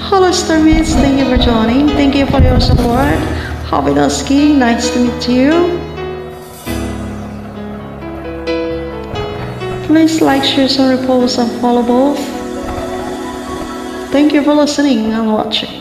Hello, Starmates. Thank you for joining. Thank you for your support. Happy Dusky. Nice to meet you. Please like, share, and repost and follow both. Thank you for listening and watching.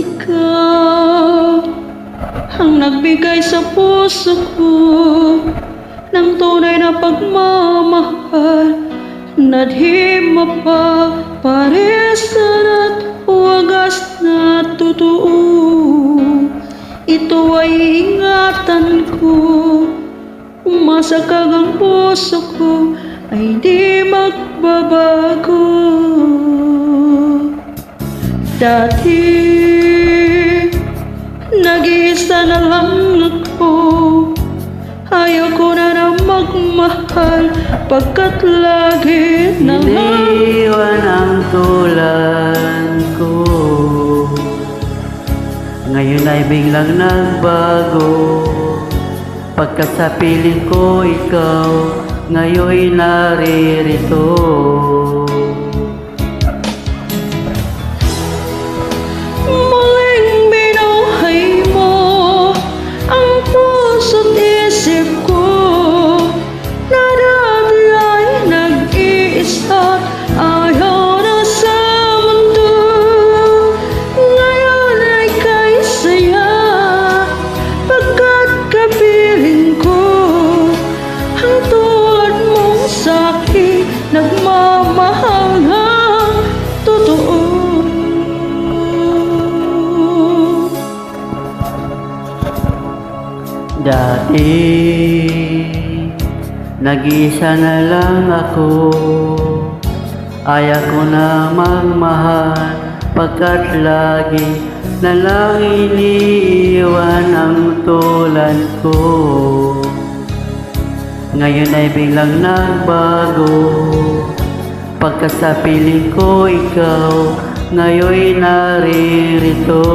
Ikaw ang nagbigay sa puso ko ng tunay na pagmamahal na di mapaparisan at wagas na totoo. Ito ay ingatan ko, umasakag ang puso ko ay di magbabago. Dati nag-iisa na lang ako, ayoko na na magmahal pagkat lagi na lang iniwan ang tulad ko. Ngayon ay biglang nagbago, pagkat sa piling ko ikaw ngayon naririto. Nagmamahal ng totoo. Dati nag-isa na lang ako, ayaw ko na magmahal pagkat lagi na lang iniiwan ang tulad ko. Ngayon ay biglang nagbago, pagkat sa piling ko ikaw ngayon naririto.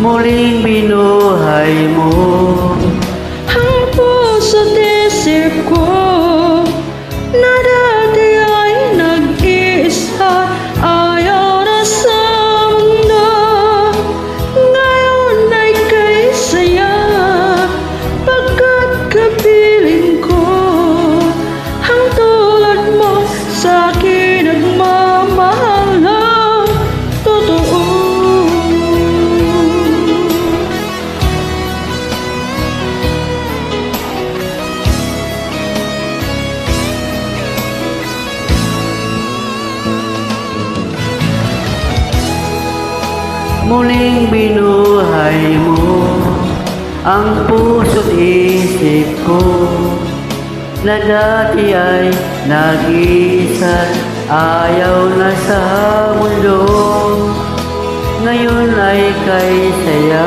Muling binuhay mo ang puso't isip ko na dati ay nag-iisa, ayaw na sa mundo. Ngayon ay kay saya, pagkat kapiling ko ang tulad mo sa akin nagmamahal ng totoo. Muling binuhay mo ang puso't isip ko na dati ay nag-iisa, ayaw na sa mundo. Ngayon ay kay saya,